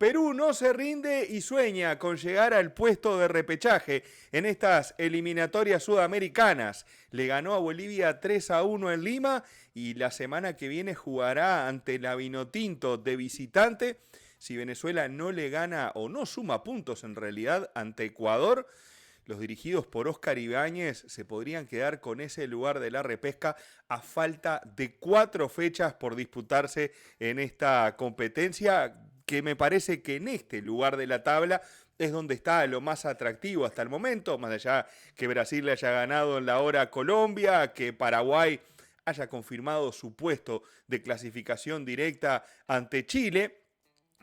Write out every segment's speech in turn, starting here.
Perú no se rinde y sueña con llegar al puesto de repechaje en estas eliminatorias sudamericanas. Le ganó a Bolivia 3-1 en Lima y la semana que viene jugará ante la Vinotinto de visitante. Si Venezuela no le gana o no suma puntos en realidad ante Ecuador, los dirigidos por Óscar Ibáñez se podrían quedar con ese lugar de la repesca a falta de 4 fechas por disputarse en esta competencia, que me parece que en este lugar de la tabla es donde está lo más atractivo hasta el momento, más allá que Brasil le haya ganado en la hora a Colombia, que Paraguay haya confirmado su puesto de clasificación directa ante Chile.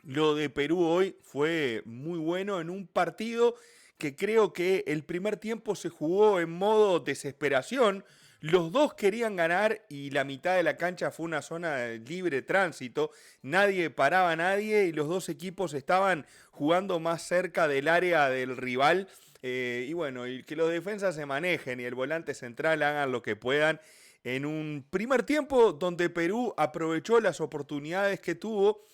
Lo de Perú hoy fue muy bueno en un partido que creo que el primer tiempo se jugó en modo desesperación. Los dos querían ganar y la mitad de la cancha fue una zona de libre tránsito. Nadie paraba a nadie y los dos equipos estaban jugando más cerca del área del rival. Y bueno, y que los defensas se manejen y el volante central hagan lo que puedan. En un primer tiempo donde Perú aprovechó las oportunidades que tuvo,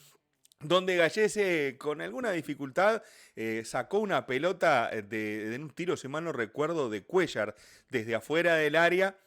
donde Gallese con alguna dificultad sacó una pelota de un tiro, si mal no recuerdo, de Cuellar desde afuera del área,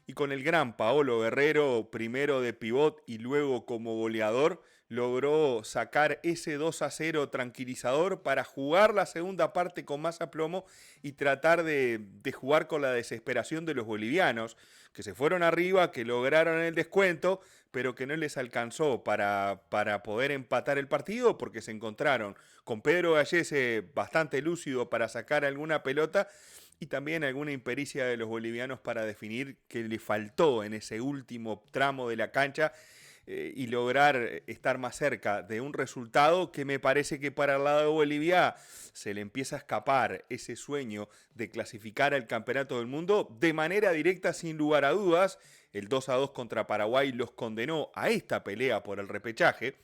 y con el gran Paolo Guerrero, primero de pivot y luego como goleador, logró sacar ese 2-0 tranquilizador para jugar la segunda parte con más aplomo y tratar de jugar con la desesperación de los bolivianos, que se fueron arriba, que lograron el descuento, pero que no les alcanzó para poder empatar el partido, porque se encontraron con Pedro Gallese bastante lúcido para sacar alguna pelota y también alguna impericia de los bolivianos para definir que le faltó en ese último tramo de la cancha y lograr estar más cerca de un resultado que me parece que para el lado de Bolivia se le empieza a escapar ese sueño de clasificar al Campeonato del Mundo de manera directa, sin lugar a dudas. El 2-2 contra Paraguay los condenó a esta pelea por el repechaje.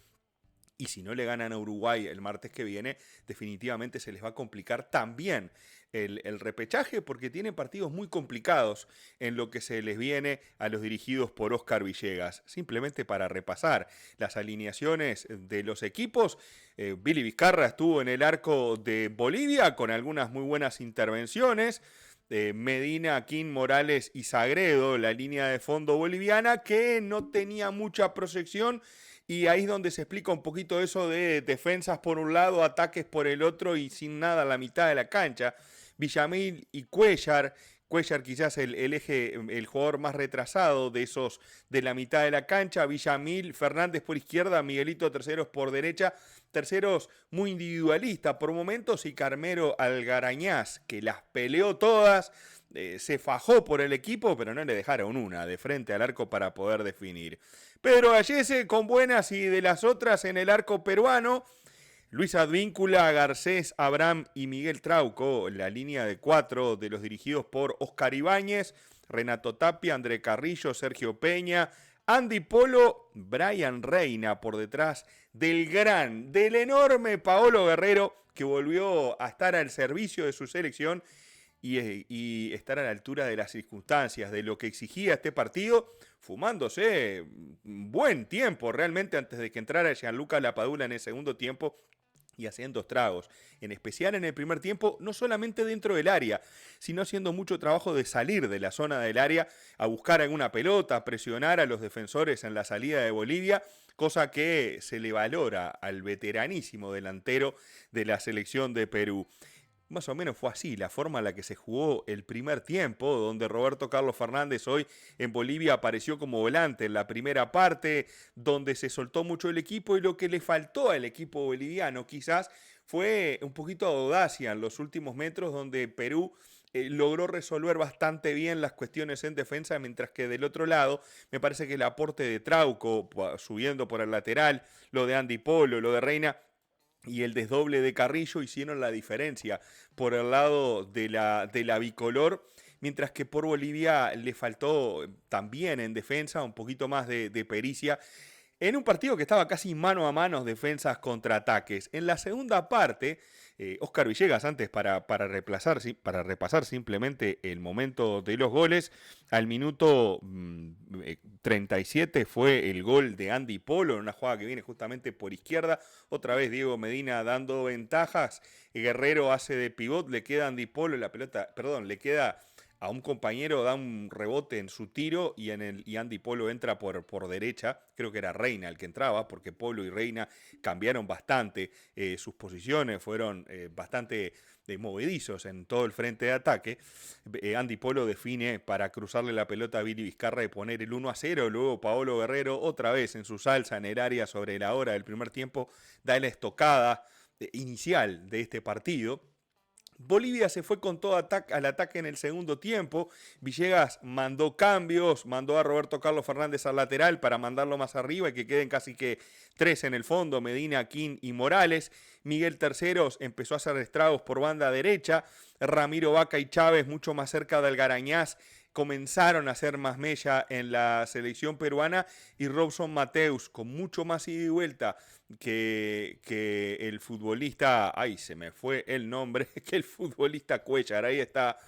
Y si no le ganan a Uruguay el martes que viene, definitivamente se les va a complicar también el repechaje, porque tienen partidos muy complicados en lo que se les viene a los dirigidos por Óscar Villegas. Simplemente para repasar las alineaciones de los equipos, Billy Vizcarra estuvo en el arco de Bolivia con algunas muy buenas intervenciones. Medina, King, Morales y Sagredo, la línea de fondo boliviana, que no tenía mucha proyección. Y ahí es donde se explica un poquito eso de defensas por un lado, ataques por el otro y sin nada a la mitad de la cancha. Villamil y Cuellar. Cuellar quizás el eje, el jugador más retrasado de esos de la mitad de la cancha. Villamil, Fernández por izquierda, Miguelito terceros por derecha. Terceros muy individualista por momentos y Carmelo Algarañaz, que las peleó todas. Se fajó por el equipo, pero no le dejaron una de frente al arco para poder definir. Pedro Gallese con buenas y de las otras en el arco peruano. Luis Advíncula, Garcés, Abraham y Miguel Trauco, la línea de 4 de los dirigidos por Óscar Ibáñez, Renato Tapia, André Carrillo, Sergio Peña, Andy Polo, Brian Reina por detrás del enorme Paolo Guerrero, que volvió a estar al servicio de su selección y estar a la altura de las circunstancias, de lo que exigía este partido, fumándose buen tiempo realmente antes de que entrara Gianluca Lapadula en el segundo tiempo y haciendo estragos, en especial en el primer tiempo, no solamente dentro del área, sino haciendo mucho trabajo de salir de la zona del área a buscar alguna pelota, a presionar a los defensores en la salida de Bolivia, cosa que se le valora al veteranísimo delantero de la selección de Perú. Más o menos fue así la forma en la que se jugó el primer tiempo, donde Roberto Carlos Fernández hoy en Bolivia apareció como volante en la primera parte, donde se soltó mucho el equipo y lo que le faltó al equipo boliviano quizás fue un poquito de audacia en los últimos metros, donde Perú logró resolver bastante bien las cuestiones en defensa, mientras que del otro lado me parece que el aporte de Trauco subiendo por el lateral, lo de Andy Polo, lo de Reina y el desdoble de Carrillo hicieron la diferencia por el lado de la bicolor, mientras que por Bolivia le faltó también en defensa un poquito más de pericia en un partido que estaba casi mano a mano, defensas contra ataques. En la segunda parte, Oscar Villegas, antes para repasar simplemente el momento de los goles, al minuto 37 fue el gol de Andy Polo, en una jugada que viene justamente por izquierda. Otra vez Diego Medina dando ventajas. Guerrero hace de pivot, le queda a Andy Polo la pelota, perdón, le queda a un compañero, da un rebote en su tiro y Andy Polo entra por derecha. Creo que era Reina el que entraba, porque Polo y Reina cambiaron bastante sus posiciones, fueron bastante movedizos en todo el frente de ataque. Andy Polo define para cruzarle la pelota a Billy Vizcarra y poner el 1-0. Luego Paolo Guerrero, otra vez en su salsa en el área sobre la hora del primer tiempo, da la estocada inicial de este partido. Bolivia se fue con todo al ataque en el segundo tiempo. Villegas mandó cambios, mandó a Roberto Carlos Fernández al lateral para mandarlo más arriba y que queden casi que 3 en el fondo, Medina, King y Morales. Miguel Terceros empezó a hacer estragos por banda derecha. Ramiro Vaca y Chávez, mucho más cerca del Garañaz, comenzaron a hacer más mella en la selección peruana, y Robson Mateus, con mucho más ida y vuelta que el futbolista, ay, se me fue el nombre, que el futbolista Cuellar, ahí está,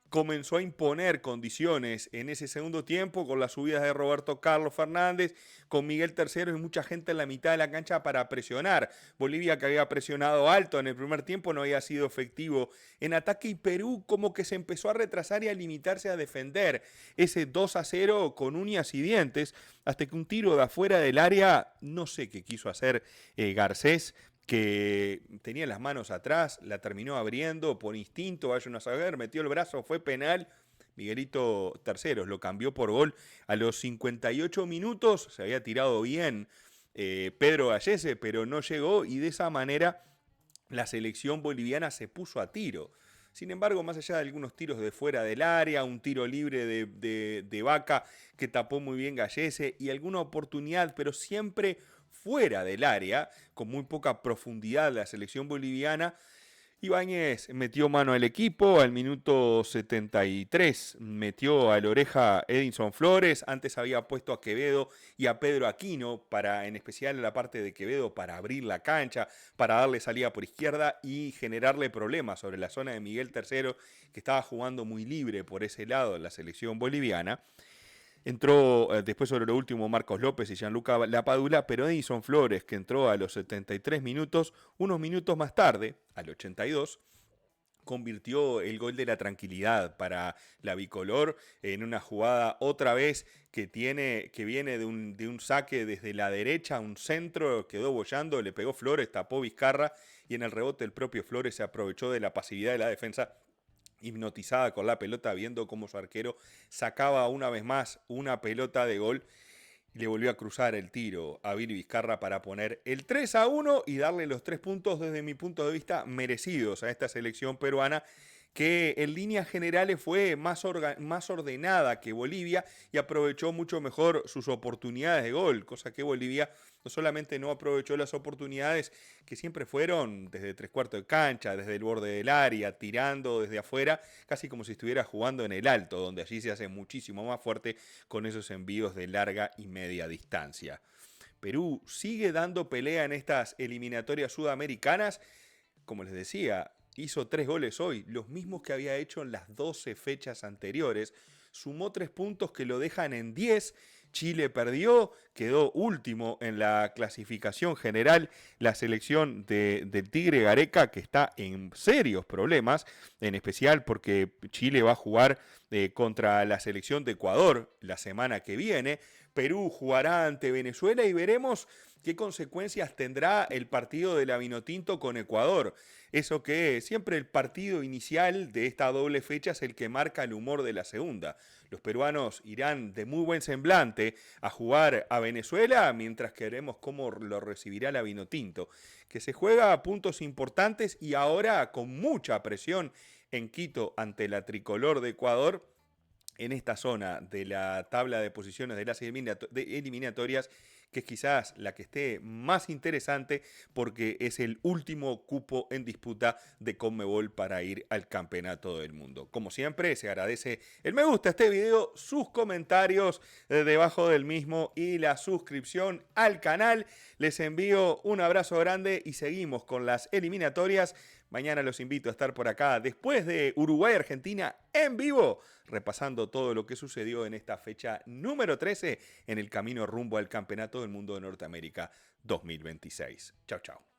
comenzó a imponer condiciones en ese segundo tiempo con las subidas de Roberto Carlos Fernández, con Miguel Terceros y mucha gente en la mitad de la cancha para presionar. Bolivia, que había presionado alto en el primer tiempo, no había sido efectivo en ataque, y Perú como que se empezó a retrasar y a limitarse a defender ese 2-0 con uñas y dientes, hasta que un tiro de afuera del área, no sé qué quiso hacer Garcés, que tenía las manos atrás, la terminó abriendo por instinto, vaya uno a saber, metió el brazo, fue penal. Miguelito Terceros lo cambió por gol a los 58 minutos, se había tirado bien Pedro Gallese, pero no llegó, y de esa manera la selección boliviana se puso a tiro. Sin embargo, más allá de algunos tiros de fuera del área, un tiro libre de Vaca que tapó muy bien Gallese y alguna oportunidad, pero siempre fuera del área, con muy poca profundidad la selección boliviana, Ibáñez metió mano al equipo. Al minuto 73 metió a la oreja Edinson Flores. Antes había puesto a Quevedo y a Pedro Aquino, en especial en la parte de Quevedo, para abrir la cancha, para darle salida por izquierda y generarle problemas sobre la zona de Miguel Tercero, que estaba jugando muy libre por ese lado en la selección boliviana. Entró después sobre lo último Marcos López y Gianluca Lapadula, pero Edinson Flores, que entró a los 73 minutos, unos minutos más tarde, al 82, convirtió el gol de la tranquilidad para la bicolor en una jugada otra vez que viene de un saque desde la derecha, un centro, quedó boyando, le pegó Flores, tapó Vizcarra, y en el rebote el propio Flores se aprovechó de la pasividad de la defensa, hipnotizada con la pelota, viendo cómo su arquero sacaba una vez más una pelota de gol, y le volvió a cruzar el tiro a Billy Vizcarra para poner el 3-1 y darle los 3 puntos, desde mi punto de vista, merecidos a esta selección peruana, que en líneas generales fue más ordenada que Bolivia y aprovechó mucho mejor sus oportunidades de gol, cosa que Bolivia no solamente no aprovechó las oportunidades que siempre fueron desde 3/4 de cancha, desde el borde del área, tirando desde afuera, casi como si estuviera jugando en el alto, donde allí se hace muchísimo más fuerte con esos envíos de larga y media distancia. Perú sigue dando pelea en estas eliminatorias sudamericanas. Como les decía, hizo 3 goles hoy, los mismos que había hecho en las 12 fechas anteriores. Sumó 3 puntos que lo dejan en 10. Chile perdió, quedó último en la clasificación general. La selección del Tigre Gareca, que está en serios problemas, en especial porque Chile va a jugar contra la selección de Ecuador la semana que viene. Perú jugará ante Venezuela y veremos qué consecuencias tendrá el partido de la Vinotinto con Ecuador. Eso que siempre el partido inicial de esta doble fecha es el que marca el humor de la segunda. Los peruanos irán de muy buen semblante a jugar a Venezuela, mientras que veremos cómo lo recibirá la Vinotinto, que se juega a puntos importantes y ahora con mucha presión en Quito ante la tricolor de Ecuador, en esta zona de la tabla de posiciones de las eliminatorias, que es quizás la que esté más interesante porque es el último cupo en disputa de Conmebol para ir al Campeonato del Mundo. Como siempre, se agradece el me gusta a este video, sus comentarios debajo del mismo y la suscripción al canal. Les envío un abrazo grande y seguimos con las eliminatorias. Mañana los invito a estar por acá después de Uruguay-Argentina en vivo, repasando todo lo que sucedió en esta fecha número 13 en el camino rumbo al Campeonato del Mundo de Norteamérica 2026. Chau, chau.